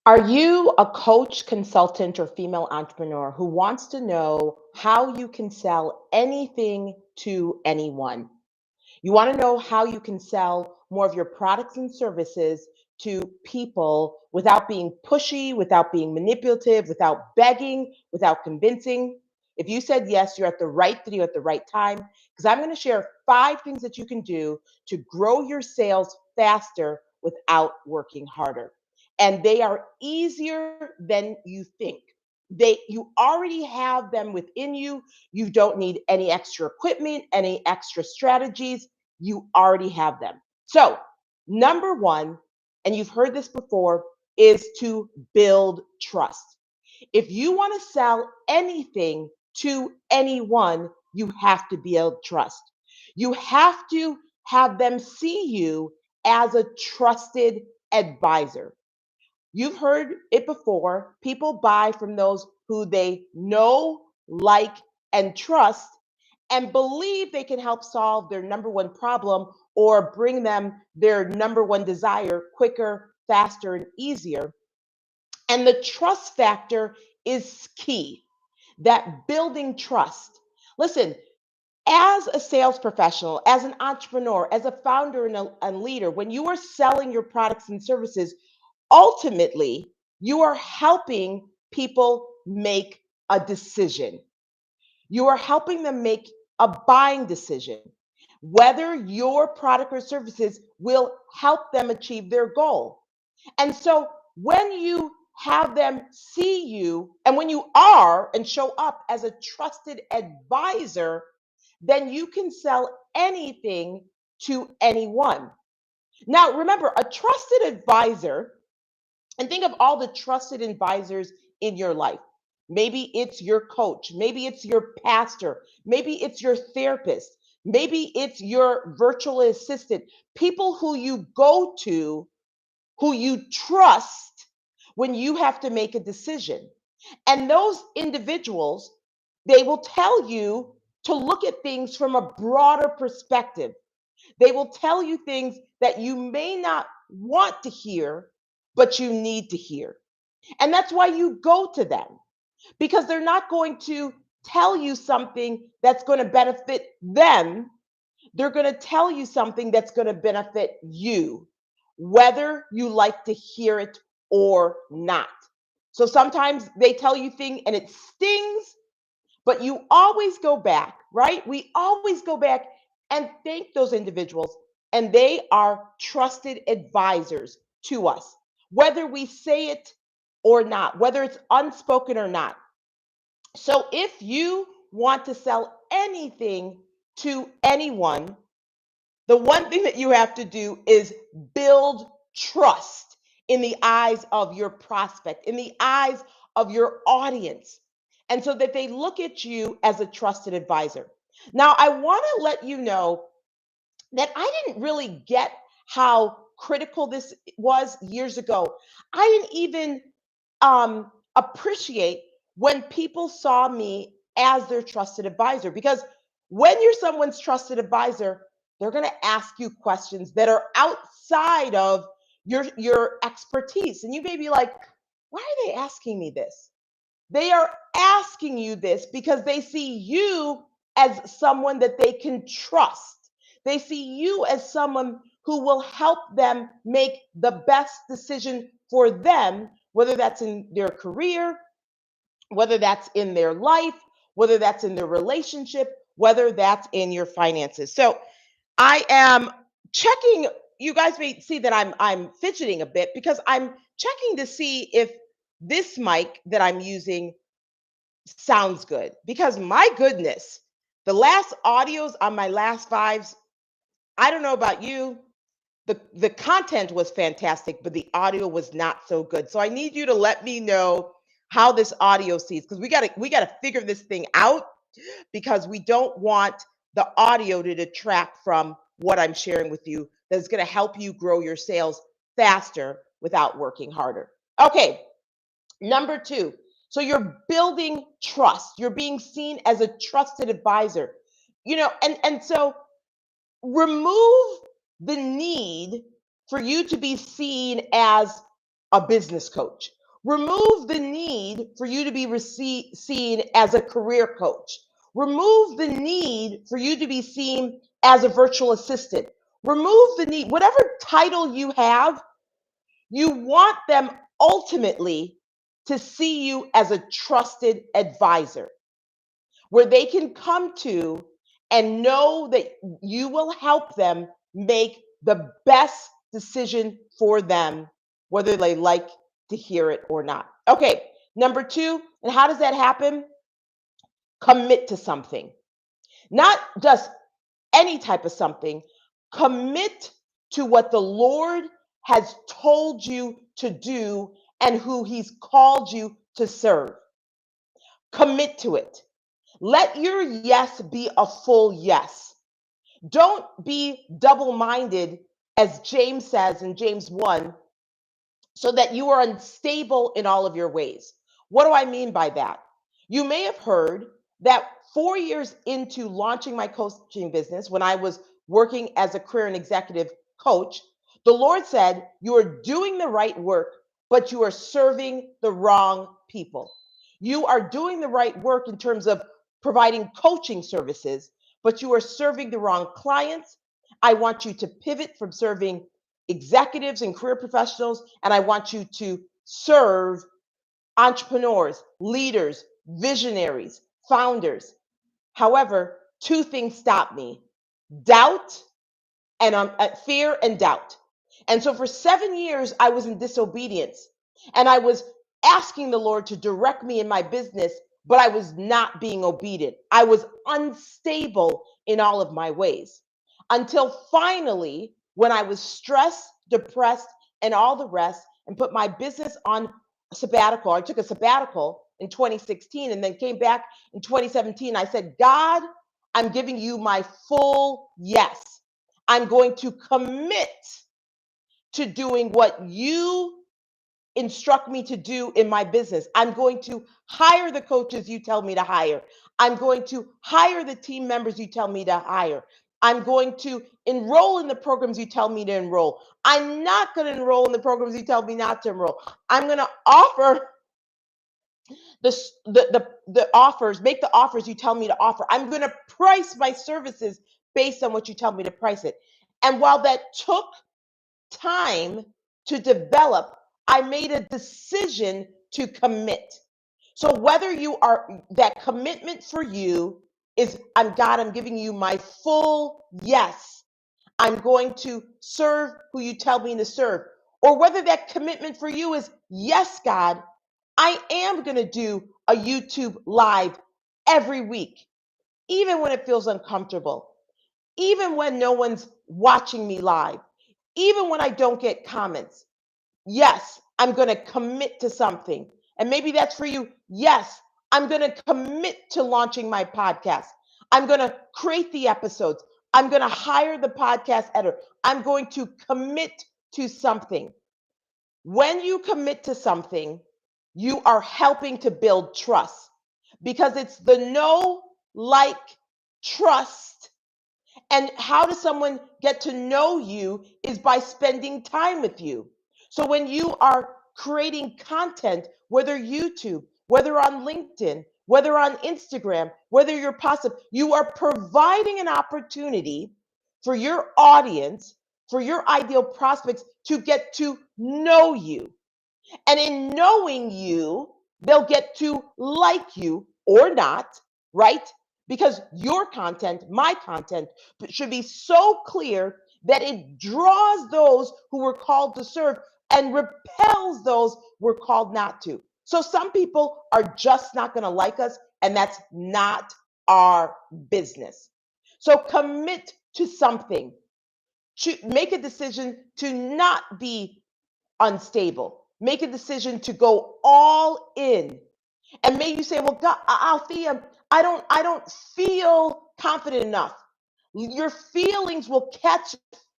Are you a coach, consultant, or female entrepreneur who wants to know how you can sell anything to anyone? You want to know how you can sell more of your products and services to people without being pushy, without being manipulative, without begging, without convincing? If you said yes, you're at the right video at the right time because I'm going to share 5 things that you can do to grow your sales faster without working harder. And they are easier than you think. You already have them within you. You don't need any extra equipment, any extra strategies. You already have them. So, number one, and you've heard this before, is to build trust. If you want to sell anything to anyone, you have to build trust. You have to have them see you as a trusted advisor. You've heard it before. People buy from those who they know, like, and trust and believe they can help solve their number one problem or bring them their number one desire quicker, faster, and easier. And the trust factor is key. That building trust. Listen, as a sales professional, as an entrepreneur, as a founder and leader, when you are selling your products and services, ultimately, you are helping people make a decision. You are helping them make a buying decision, whether your product or services will help them achieve their goal. And so when you have them see you, and when you are and show up as a trusted advisor, then you can sell anything to anyone. Now, remember, a trusted advisor, and think of all the trusted advisors in your life. Maybe it's your coach, maybe it's your pastor, maybe it's your therapist, maybe it's your virtual assistant, people who you go to, who you trust when you have to make a decision. And those individuals, they will tell you to look at things from a broader perspective. They will tell you things that you may not want to hear, but you need to hear. And that's why you go to them, because they're not going to tell you something that's going to benefit them. They're going to tell you something that's going to benefit you, whether you like to hear it or not. So sometimes they tell you things and it stings, but you always go back, right? We always go back and thank those individuals, and they are trusted advisors to us, whether we say it or not, whether it's unspoken or not. So if you want to sell anything to anyone, the one thing that you have to do is build trust in the eyes of your prospect, in the eyes of your audience, and so that they look at you as a trusted advisor. Now, I want to let you know that I didn't really get how critical this was years ago. I didn't even appreciate when people saw me as their trusted advisor, because when you're someone's trusted advisor, they're going to ask you questions that are outside of your expertise, and you may be like, why are they asking me this? They are asking you this because they see you as someone that they can trust. They see you as someone who will help them make the best decision for them, whether that's in their career, whether that's in their life, whether that's in their relationship, whether that's in your finances. So I am checking. You guys may see that I'm fidgeting a bit because I'm checking to see if this mic that I'm using sounds good, because my goodness, the last audios on my last fives, I don't know about you, the content was fantastic, but the audio was not so good. So I need you to let me know how this audio sees, because we got to figure this thing out, because we don't want the audio to detract from what I'm sharing with you that's going to help you grow your sales faster without working harder. Okay, number two, so you're building trust. You're being seen as a trusted advisor. And so remove the need for you to be seen as a business coach. Remove the need for you to be seen as a career coach. Remove the need for you to be seen as a virtual assistant. Remove the need, whatever title you have, you want them ultimately to see you as a trusted advisor where they can come to and know that you will help them make the best decision for them, whether they like to hear it or not. Okay, number two, and how does that happen? Commit to something, not just any type of something. Commit to what the Lord has told you to do and who He's called you to serve. Commit to it. Let your yes be a full yes. Don't be double minded, as James says in James 1, so that you are unstable in all of your ways. What do I mean by that? You may have heard that 4 years into launching my coaching business, when I was working as a career and executive coach, the Lord said, you are doing the right work, but you are serving the wrong people. You are doing the right work in terms of providing coaching services, but you are serving the wrong clients. I want you to pivot from serving executives and career professionals, and I want you to serve entrepreneurs, leaders, visionaries, founders. However, two things stop me: doubt and fear and doubt. And so for 7 years, I was in disobedience and I was asking the Lord to direct me in my business, but I was not being obedient. I was unstable in all of my ways until finally, when I was stressed, depressed, and all the rest, and put my business on sabbatical. I took a sabbatical in 2016 and then came back in 2017. I said, God, I'm giving you my full yes. I'm going to commit to doing what you instruct me to do in my business. I'm going to hire the coaches you tell me to hire. I'm going to hire the team members you tell me to hire. I'm going to enroll in the programs you tell me to enroll. I'm not going to enroll in the programs you tell me not to enroll. I'm going to offer the offers, make the offers you tell me to offer. I'm going to price my services based on what you tell me to price it. And while that took time to develop, I made a decision to commit. So whether you are, that commitment for you is, I'm giving you my full yes. I'm going to serve who you tell me to serve. Or whether that commitment for you is, yes, God, I am going to do a YouTube live every week, even when it feels uncomfortable, even when no one's watching me live, even when I don't get comments. Yes, I'm going to commit to something. And maybe that's for you. Yes, I'm going to commit to launching my podcast. I'm going to create the episodes. I'm going to hire the podcast editor. I'm going to commit to something. When you commit to something, you are helping to build trust, because it's the know, like, trust. And how does someone get to know you is by spending time with you. So when you are creating content, whether YouTube, whether on LinkedIn, whether on Instagram, whether you're possible, you are providing an opportunity for your audience, for your ideal prospects to get to know you. And in knowing you, they'll get to like you or not, right? Because your content, my content, should be so clear that it draws those who were called to serve and repels those we're called not to. So some people are just not going to like us, and that's not our business. So commit to something. Make a decision to not be unstable. Make a decision to go all in. And maybe you say, well, God, Althea, I don't feel confident enough. Your feelings will catch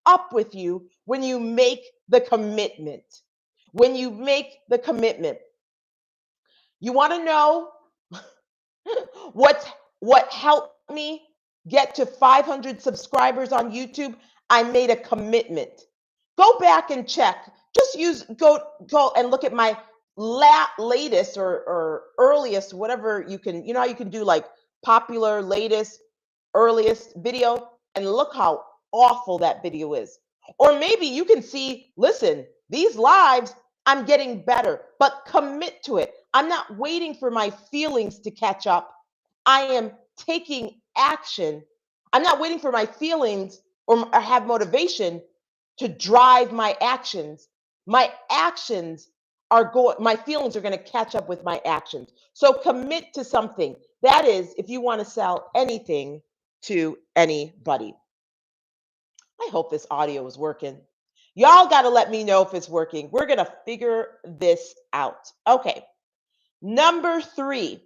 up with you when you make the commitment. When you make the commitment. You want to know what helped me get to 500 subscribers on YouTube? I made a commitment. Go back and check. Just go and look at my latest or earliest, whatever you can, how you can do like popular, latest, earliest video, and look how awful that video is. Or maybe you can see, listen, these lives, I'm getting better, but commit to it. I'm not waiting for my feelings to catch up. I am taking action. I'm not waiting for my feelings or have motivation to drive my actions. My actions are going, my feelings are going to catch up with my actions. So commit to something. That is, if you want to sell anything to anybody. I hope this audio is working. Y'all got to let me know if it's working. We're going to figure this out. Okay. Number 3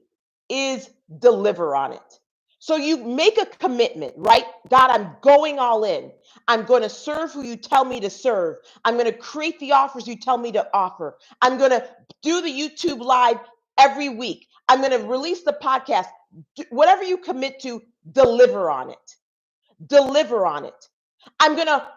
is deliver on it. So you make a commitment, right? God, I'm going all in. I'm going to serve who you tell me to serve. I'm going to create the offers you tell me to offer. I'm going to do the YouTube live every week. I'm going to release the podcast. Whatever you commit to, deliver on it. Deliver on it. I'm going to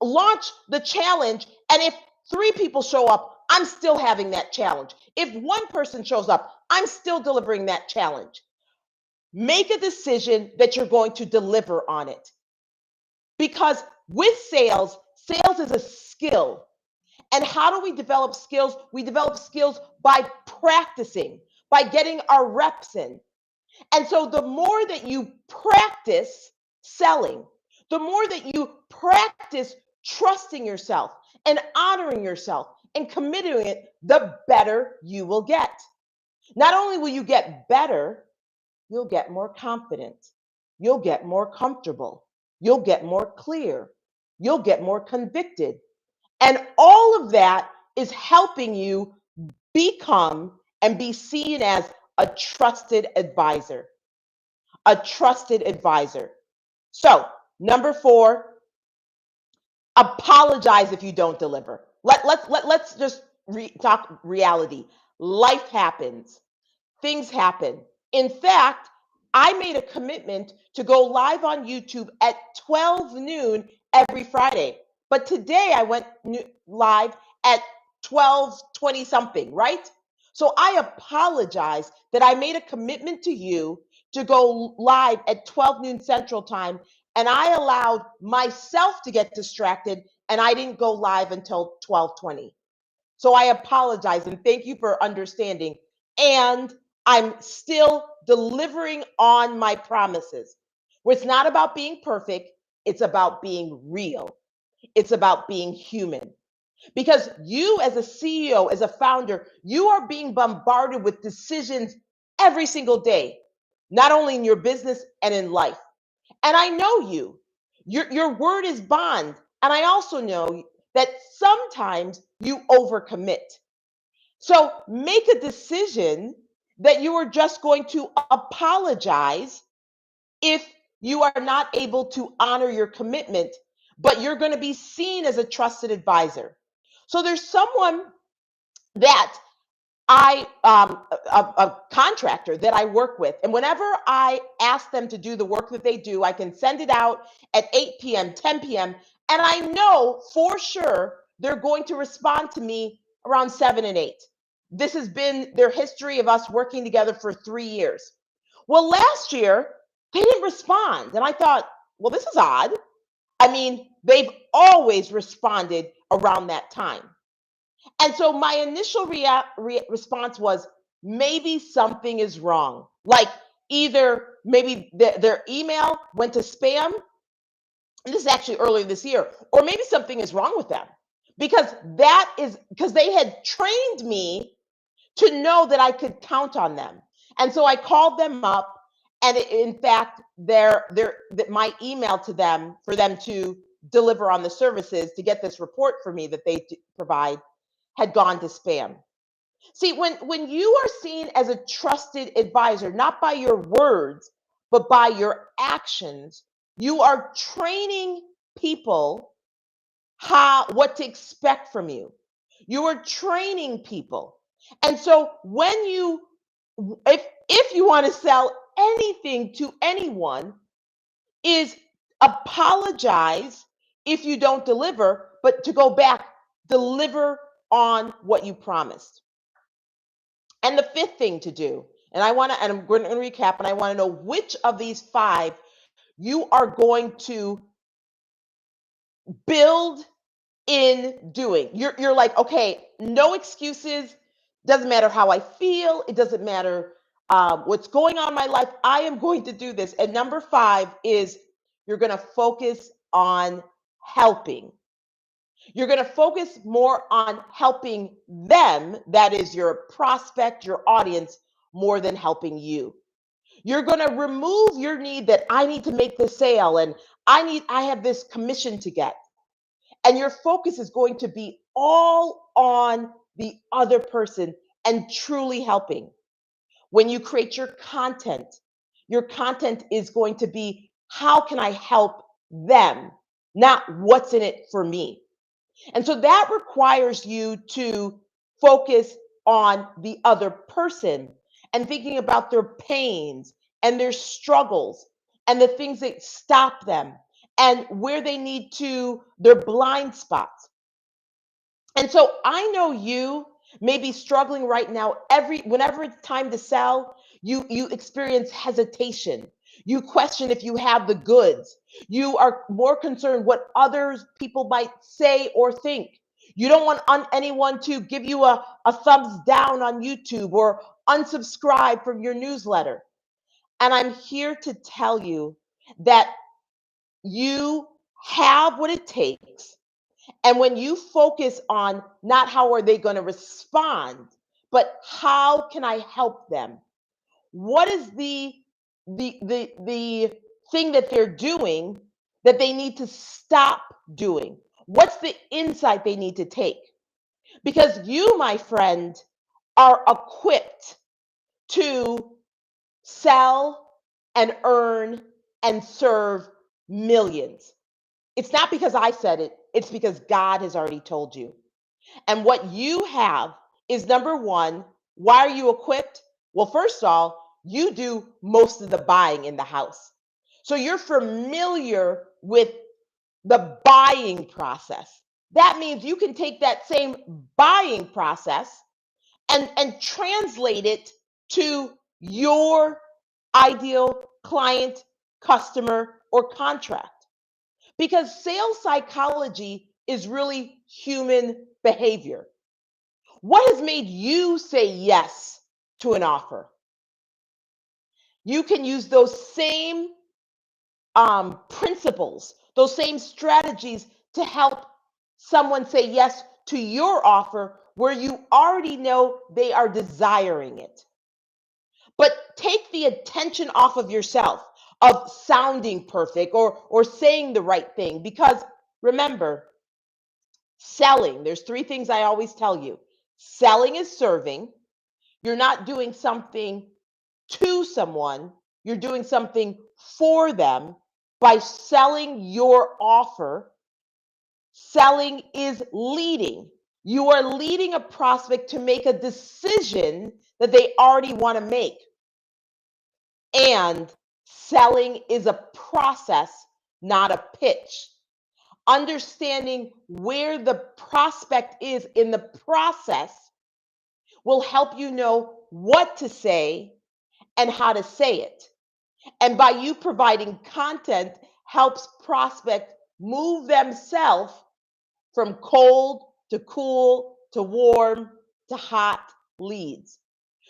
launch the challenge. And if 3 people show up, I'm still having that challenge. If one person shows up, I'm still delivering that challenge. Make a decision that you're going to deliver on it. Because with sales, sales is a skill. And how do we develop skills? We develop skills by practicing, by getting our reps in. And so the more that you practice selling, the more that you practice trusting yourself and honoring yourself and committing it, the better you will get. Not only will you get better, you'll get more confident. You'll get more comfortable. You'll get more clear. You'll get more convicted. And all of that is helping you become and be seen as a trusted advisor. A trusted advisor. So, number 4, apologize if you don't deliver. Let's just talk reality. Life happens. Things happen. In fact, I made a commitment to go live on YouTube at 12 noon every Friday. But today I went live at 12:20 something, right? So I apologize that I made a commitment to you to go live at 12 noon Central Time, and I allowed myself to get distracted, and I didn't go live until 12:20. So I apologize and thank you for understanding. And I'm still delivering on my promises. Where it's not about being perfect, it's about being real. It's about being human. Because you, as a CEO, as a founder, you are being bombarded with decisions every single day, not only in your business and in life. And I know you. Your word is bond. And I also know that sometimes you overcommit. So make a decision that you are just going to apologize if you are not able to honor your commitment, but you're going to be seen as a trusted advisor. So there's someone that a contractor that I work with, and whenever I ask them to do the work that they do, I can send it out at 8 p.m., 10 p.m., and I know for sure they're going to respond to me around 7 and 8. This has been their history of us working together for 3 years. Well, last year, they didn't respond. And I thought, well, this is odd. I mean, they've always responded around that time. And so my initial response was maybe something is wrong. Like either maybe their email went to spam. And this is actually earlier this year, or maybe something is wrong with them because they had trained me to know that I could count on them. And so I called them up, and in fact, my email to them for them to deliver on the services to get this report for me that they provide had gone to spam. See, when you are seen as a trusted advisor, not by your words, but by your actions, you are training people what to expect from you. You are training people. And so if you want to sell anything to anyone, is apologize if you don't deliver, but to go back, deliver on what you promised. And the fifth thing to do, and I'm going to recap, and I want to know which of these five you are going to build in doing. You're like, okay, no excuses. Doesn't matter how I feel. It doesn't matter what's going on in my life. I am going to do this. And number five is you're going to focus on helping. You're going to focus more on helping them, that is your prospect, your audience, more than helping you. You're going to remove your need that I need to make the sale and I have this commission to get. And your focus is going to be all on the other person and truly helping. When you create your content is going to be how can I help them, not what's in it for me. And so that requires you to focus on the other person and thinking about their pains and their struggles and the things that stop them and where they need to, their blind spots. And so I know you may be struggling right now. Whenever it's time to sell, you experience hesitation. You question if you have the goods. You are more concerned what others people might say or think. You don't want anyone to give you a thumbs down on YouTube or unsubscribe from your newsletter. And I'm here to tell you that you have what it takes, and when you focus on not how are they going to respond, but how can I help them? What is the thing that they're doing that they need to stop doing? What's the insight they need to take? Because you, my friend, are equipped to sell and earn and serve millions. It's not because I said it, it's because God has already told you. And what you have is number one, why are you equipped? Well, first of all, you do most of the buying in the house. So you're familiar with the buying process. That means you can take that same buying process and translate it to your ideal client, customer, or contract. Because sales psychology is really human behavior. What has made you say yes to an offer? You can use those same principles, those same strategies to help someone say yes to your offer where you already know they are desiring it. But take the attention off of yourself, of sounding perfect or saying the right thing. Because remember, selling, there's three things I always tell you. Selling is serving. You're not doing something to someone, you're doing something for them by selling your offer. Selling is leading. You are leading a prospect to make a decision that they already want to make. And selling is a process, not a pitch. Understanding where the prospect is in the process will help you know what to say and how to say it. And by you providing content helps prospect move themselves from cold to cool to warm to hot leads.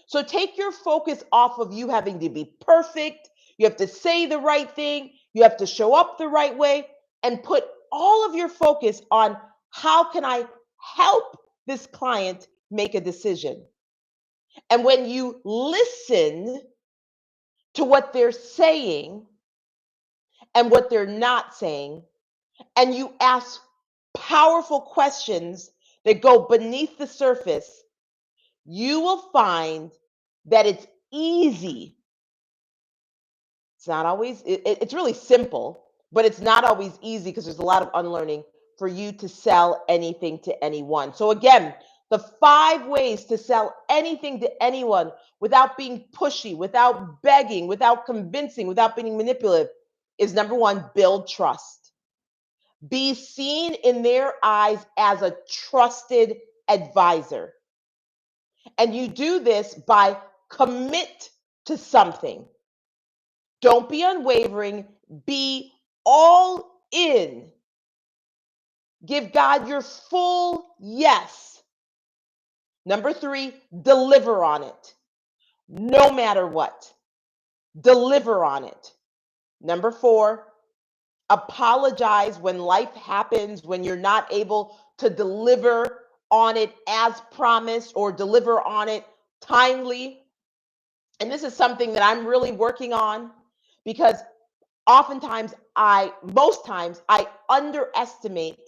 So take your focus off of you having to be perfect. You have to say the right thing. You have to show up the right way and put all of your focus on how can I help this client make a decision. And when you listen to what they're saying and what they're not saying, and you ask powerful questions that go beneath the surface, you will find that it's easy. It's not always, it's really simple, but it's not always easy because there's a lot of unlearning for you to sell anything to anyone. So, again, the 5 ways to sell anything to anyone without being pushy, without begging, without convincing, without being manipulative is number one, build trust. Be seen in their eyes as a trusted advisor. And you do this by commit to something. Don't be unwavering, be all in. Give God your full yes. Number 3, deliver on it. No matter what, deliver on it. Number 4, apologize when life happens, when you're not able to deliver on it as promised or deliver on it timely. And this is something that I'm really working on because most times, I underestimate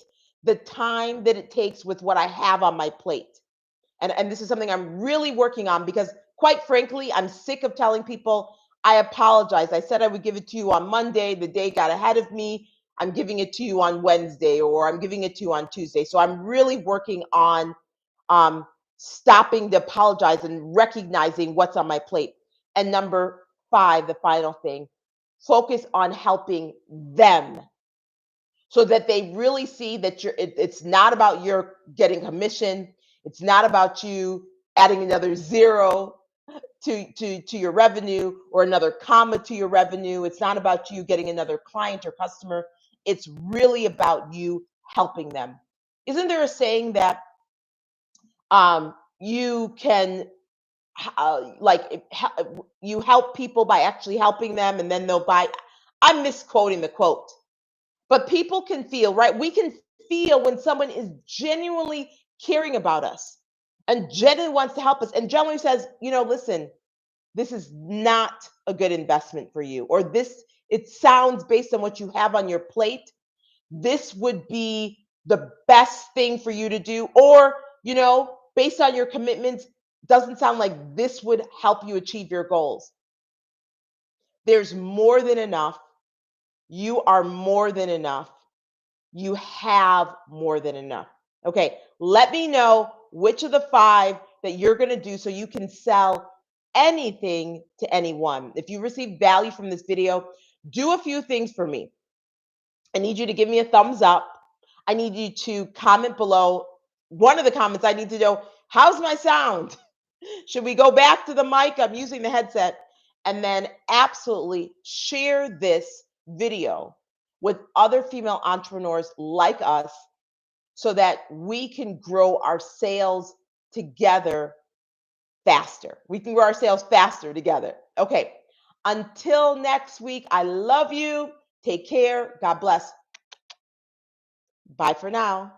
the time that it takes with what I have on my plate. And this is something I'm really working on because, quite frankly, I'm sick of telling people, I apologize. I said I would give it to you on Monday. The day got ahead of me. I'm giving it to you on Wednesday, or I'm giving it to you on Tuesday. So I'm really working on um, stopping to apologize and recognizing what's on my plate. And number 5, the final thing, focus on helping them so that they really see that it's not about your getting commission. It's not about you adding another zero to your revenue or another comma to your revenue. It's not about you getting another client or customer. It's really about you helping them. Isn't there a saying that you can you help people by actually helping them and then they'll buy? I'm misquoting the quote, but people can feel, right? We can feel when someone is genuinely caring about us and genuinely wants to help us and genuinely says, listen, this is not a good investment for you, or this, it sounds based on what you have on your plate, this would be the best thing for you to do, or, based on your commitments, doesn't sound like this would help you achieve your goals. There's more than enough. You are more than enough. You have more than enough. Okay, let me know which of the 5 that you're going to do so you can sell anything to anyone. If you receive value from this video, do a few things for me. I need you to give me a thumbs up. I need you to comment below. One of the comments, I need to know, how's my sound? Should we go back to the mic? I'm using the headset. And then absolutely share this video with other female entrepreneurs like us so that we can grow our sales together faster. We can grow our sales faster together. Okay. Until next week, I love you. Take care. God bless. Bye for now.